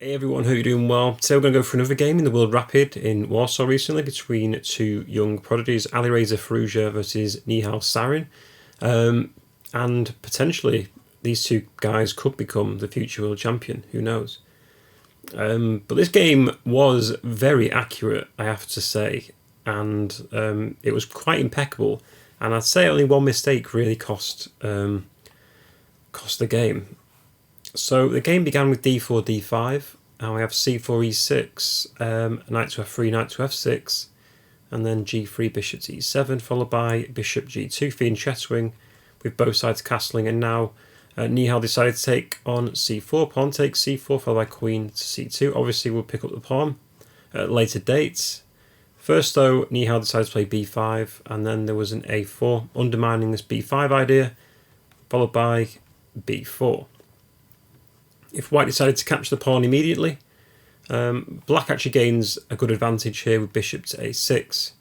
Hey everyone, hope you're doing well. Today we're going to go for another game in the World Rapid in Warsaw recently between two young prodigies, Alireza Firouzja versus Nihal Sarin. And potentially these two guys could become the future world champion, who knows. But this game was very accurate, I have to say, and it was quite impeccable. And I'd say only one mistake really cost the game. So the game began with d4, d5, and we have c4, e6, knight to f3, knight to f6, and then g3, bishop to e7, followed by bishop g2, feeding chess-wing, with both sides castling, and now Nihal decided to take on c4, pawn takes c4, followed by queen to c2. Obviously we'll pick up the pawn at later dates. First though, Nihal decided to play b5, and then there was an a4, undermining this b5 idea, followed by b4. If white decided to capture the pawn immediately, black actually gains a good advantage here with bishop to a6,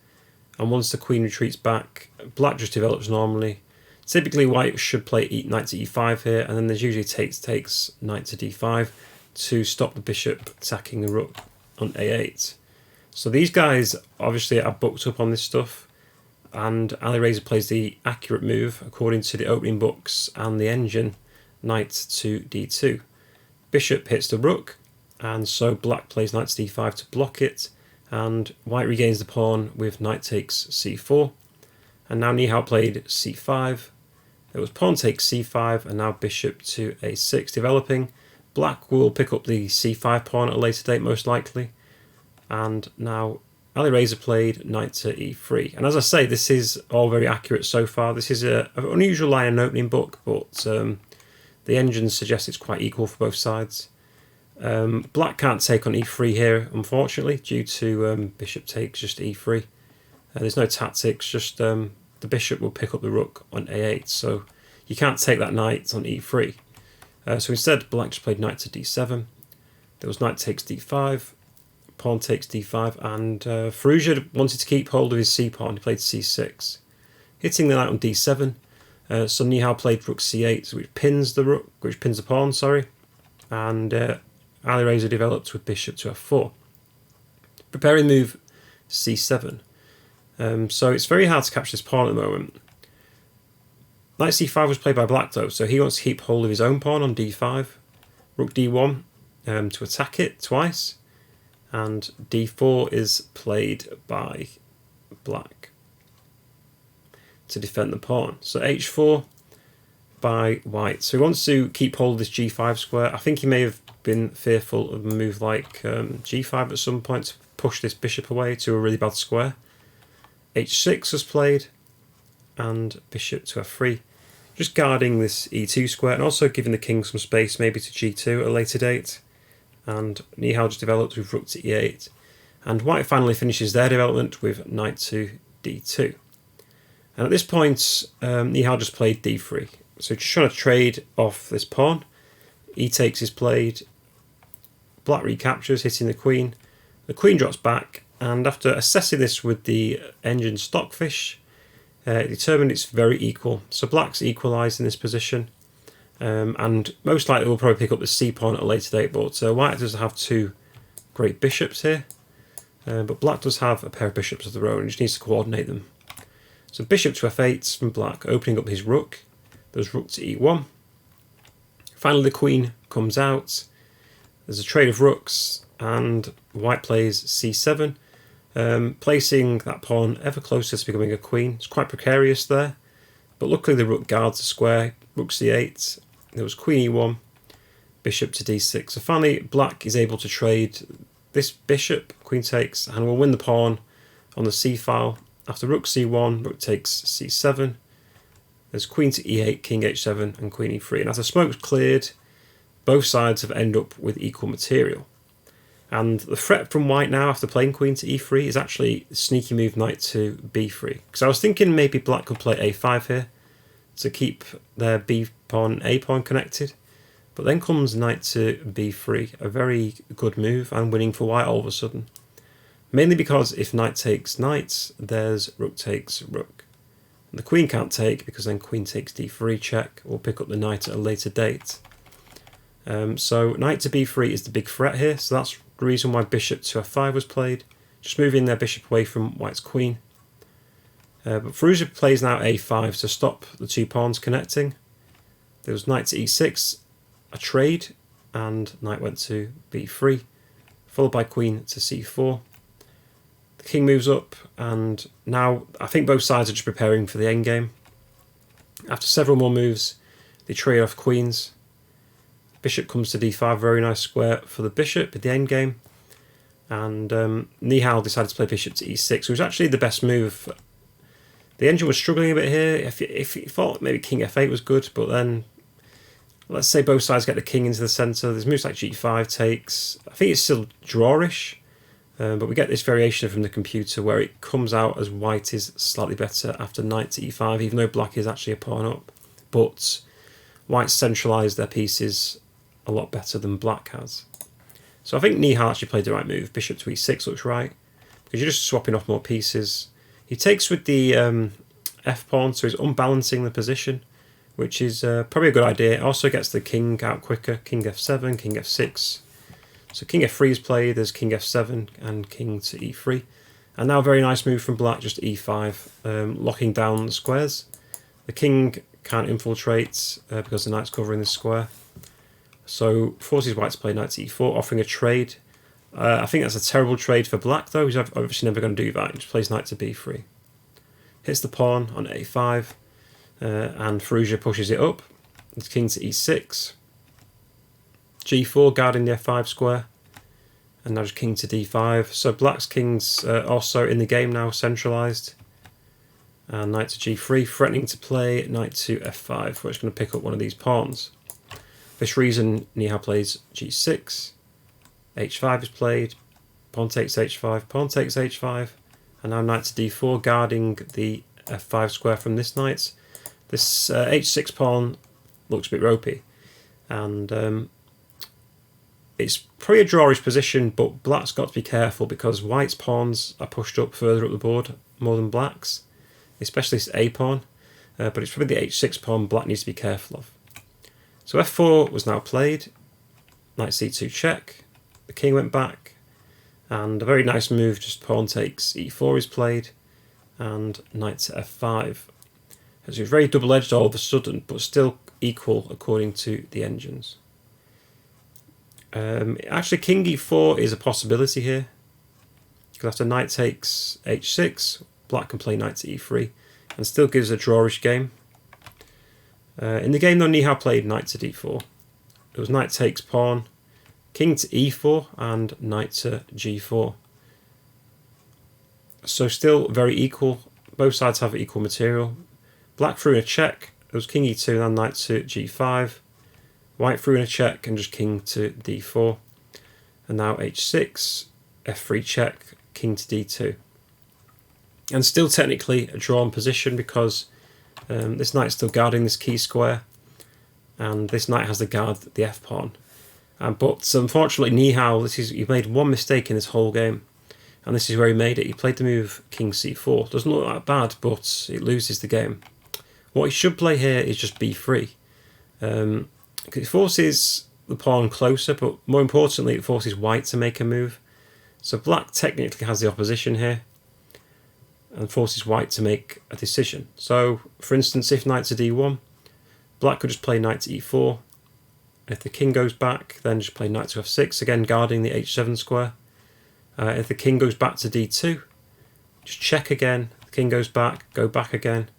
and once the queen retreats back, black just develops normally. Typically white should play knight to e5 here, and then there's usually takes knight to d5 to stop the bishop attacking the rook on a8. So these guys obviously are booked up on this stuff, and Alireza plays the accurate move according to the opening books and the engine, knight to d2. Bishop hits the rook, and so black plays knight to d5 to block it, and white regains the pawn with knight takes c4. And now Nihal played c5. There was pawn takes c5, and now bishop to a6 developing. Black will pick up the c5 pawn at a later date most likely. And now Alireza played knight to e3. And as I say, this is all very accurate so far. This is an unusual line in an opening book, but the engine suggests it's quite equal for both sides. Black can't take on e3 here, unfortunately, due to bishop takes just e3. There's no tactics, just the bishop will pick up the rook on a8, so you can't take that knight on e3. So instead, black just played knight to d7. There was knight takes d5, pawn takes d5, and Firouzja wanted to keep hold of his c-pawn. He played c6, hitting the knight on d7. So Nihal played rook c8, which pins the pawn, and Alireza developed with bishop to f4, preparing move c7. So it's very hard to capture this pawn at the moment. Knight c5 was played by black though, so he wants to keep hold of his own pawn on d5. Rook d1 to attack it twice, and d4 is played by black to defend the pawn. So h4 by white. So he wants to keep hold of this g5 square. I think he may have been fearful of a move like g5 at some point to push this bishop away to a really bad square. h6 was played, and bishop to f3, just guarding this e2 square and also giving the king some space maybe to g2 at a later date. And Nihal just developed with rook to e8, and white finally finishes their development with knight to d2. And at this point, Nihal just played d3. So just trying to trade off this pawn. E takes is played. Black recaptures, hitting the queen. The queen drops back, and after assessing this with the engine stockfish, it determined it's very equal. So black's equalised in this position, and most likely will probably pick up the c pawn at a later date. But white does have two great bishops here, but black does have a pair of bishops of their own. He just needs to coordinate them. So bishop to f8 from black, opening up his rook. There's rook to e1. Finally the queen comes out. There's a trade of rooks, and white plays c7, placing that pawn ever closer to becoming a queen. It's quite precarious there, but luckily the rook guards the square. Rook c8, there was queen e1, bishop to d6. So finally black is able to trade this bishop, queen takes, and will win the pawn on the c file. After rook c1, rook takes c7, there's queen to e8, king h7, and queen e3. And as the smoke's cleared, both sides have ended up with equal material. And the threat from white now after playing queen to e3 is actually sneaky move knight to b3. Because I was thinking maybe black could play a5 here to keep their b pawn, a pawn connected. But then comes knight to b3, a very good move and winning for white all of a sudden. Mainly because if knight takes knight, there's rook takes rook. And the queen can't take, because then queen takes d3 check, or pick up the knight at a later date. So knight to b3 is the big threat here, so that's the reason why bishop to f5 was played, just moving their bishop away from white's queen. But Firouzja plays now a5 to stop the two pawns connecting. There was knight to e6, a trade, and knight went to b3, followed by queen to c4. The king moves up, and now I think both sides are just preparing for the endgame. After several more moves, they trade off queens. Bishop comes to d5, very nice square for the bishop at the endgame. And Nihal decided to play bishop to e6, which was actually the best move. The engine was struggling a bit here. If you thought maybe king f8 was good, but then let's say both sides get the king into the centre. There's moves like g5 takes. I think it's still drawish, but we get this variation from the computer where it comes out as white is slightly better after knight to e5, even though black is actually a pawn up. But white centralised their pieces a lot better than black has. So I think Nihal actually played the right move. Bishop to e6 looks right, because you're just swapping off more pieces. He takes with the f pawn, so he's unbalancing the position, which is probably a good idea. It also gets the king out quicker. King f7, king f6. So king f3 is played, there's king f7 and king to e3. And now a very nice move from black, just e5, locking down the squares. The king can't infiltrate because the knight's covering the square. So forces white to play knight to e4, offering a trade. I think that's a terrible trade for black though. He's obviously never going to do that. He just plays knight to b3. Hits the pawn on a5, and Firouzja pushes it up. It's king to e6. g4 guarding the f5 square. And now just king to d5. So black's king's also in the game now, centralised. And knight to g3, threatening to play knight to f5, where it's going to pick up one of these pawns. For this reason, Nihal plays g6, h5 is played, pawn takes h5, pawn takes h5, and now knight to d4, guarding the f5 square from this knight. This h6 pawn looks a bit ropey, and it's probably a drawish position, but black's got to be careful because white's pawns are pushed up further up the board more than black's, especially this a pawn, but it's probably the h6 pawn black needs to be careful of. So f4 was now played, knight c2 check, the king went back, and a very nice move, just pawn takes e4 is played, and knight to f5. So it's very double-edged all of a sudden, but still equal according to the engines. Actually, king e4 is a possibility here, because after knight takes h6, black can play knight to e3, and still gives a drawish game. In the game though, Nihal played knight to d4. It was knight takes pawn, king to e4, and knight to g4. So still very equal. Both sides have equal material. Black threw in a check. It was king e2 and then knight to g5. White threw in a check and just king to d4. And now h6, f3 check, king to d2. And still technically a drawn position because this knight's still guarding this key square, and this knight has to guard the f pawn. But unfortunately, Nihal, he made one mistake in this whole game, and this is where he made it. He played the move king c4. Doesn't look that bad, but it loses the game. What he should play here is just b3. It forces the pawn closer, but more importantly, it forces white to make a move. So black technically has the opposition here, and forces white to make a decision. So, for instance, if knight to d1, black could just play knight to e4. If the king goes back, then just play knight to f6, again guarding the h7 square. If the king goes back to d2, just check again. The king goes back, go back again.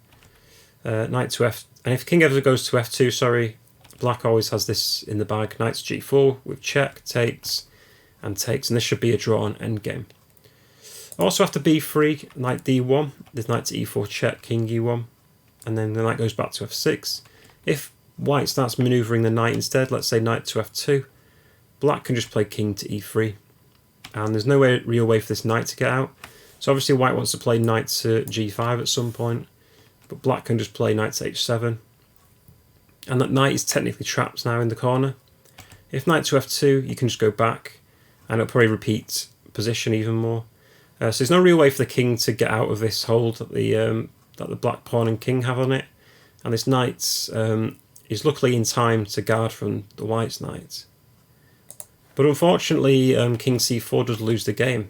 Knight to f, and if the king ever goes to f2, sorry, black always has this in the bag. Knight to g4 with check, takes, and this should be a drawn endgame. Also after b3, knight d1, there's knight to e4 check, king e1, and then the knight goes back to f6. If white starts manoeuvring the knight instead, let's say knight to f2, black can just play king to e3, and there's no real way for this knight to get out. So obviously white wants to play knight to g5 at some point, but black can just play knight to h7, and that knight is technically trapped now in the corner. If knight to f2, you can just go back, and it'll probably repeat position even more. So there's no real way for the king to get out of this hold that the black pawn and king have on it. And this knight's is luckily in time to guard from the white's knight. But unfortunately, king c4 does lose the game,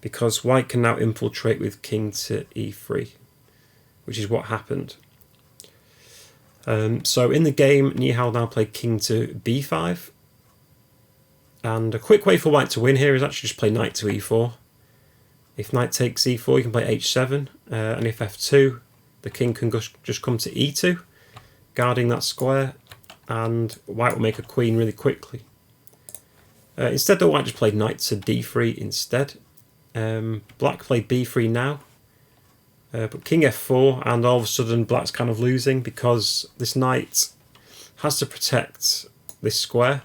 because white can now infiltrate with king to e3, which is what happened. So in the game, Nihal now played king to b5, and a quick way for white to win here is actually just play knight to e4. If knight takes e4, you can play h7, and if f2, the king can just come to e2, guarding that square, and white will make a queen really quickly. Instead though, white just played knight to d3 instead. Black played b3 now, but king f4, and all of a sudden black's kind of losing because this knight has to protect this square,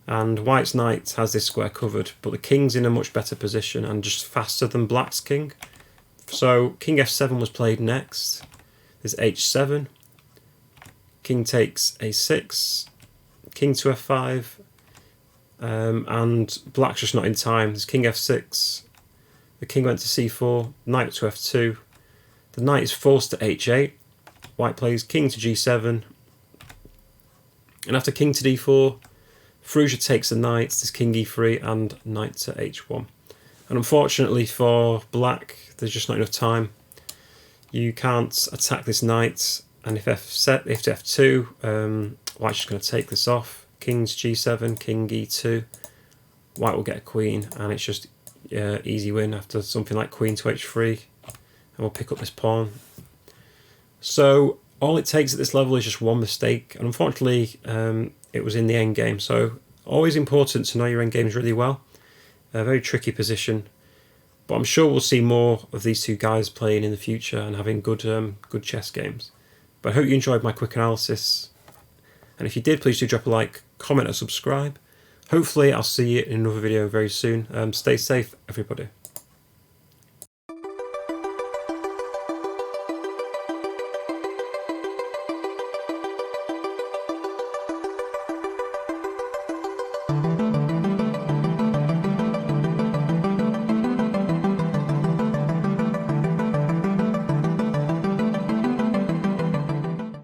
and white's knight has this square covered, but the king's in a much better position and just faster than black's king. So king f7 was played next. There's h7, king takes a6, king to f5, and black's just not in time. There's king f6, the king went to c4, knight to f2, the knight is forced to h8, white plays king to g7, and after king to d4, Firouzja takes the knight, there's king e3 and knight to h1. And unfortunately for black, there's just not enough time. You can't attack this knight, and if f2, white's just going to take this off. King to g7, king e2, white will get a queen, and it's just easy win after something like queen to h3, and we'll pick up this pawn. So all it takes at this level is just one mistake, and unfortunately it was in the end game. So always important to know your end games really well. A very tricky position, but I'm sure we'll see more of these two guys playing in the future and having good chess games. But I hope you enjoyed my quick analysis, and if you did, please do drop a like, comment or subscribe. Hopefully I'll see you in another video very soon. Stay safe, everybody.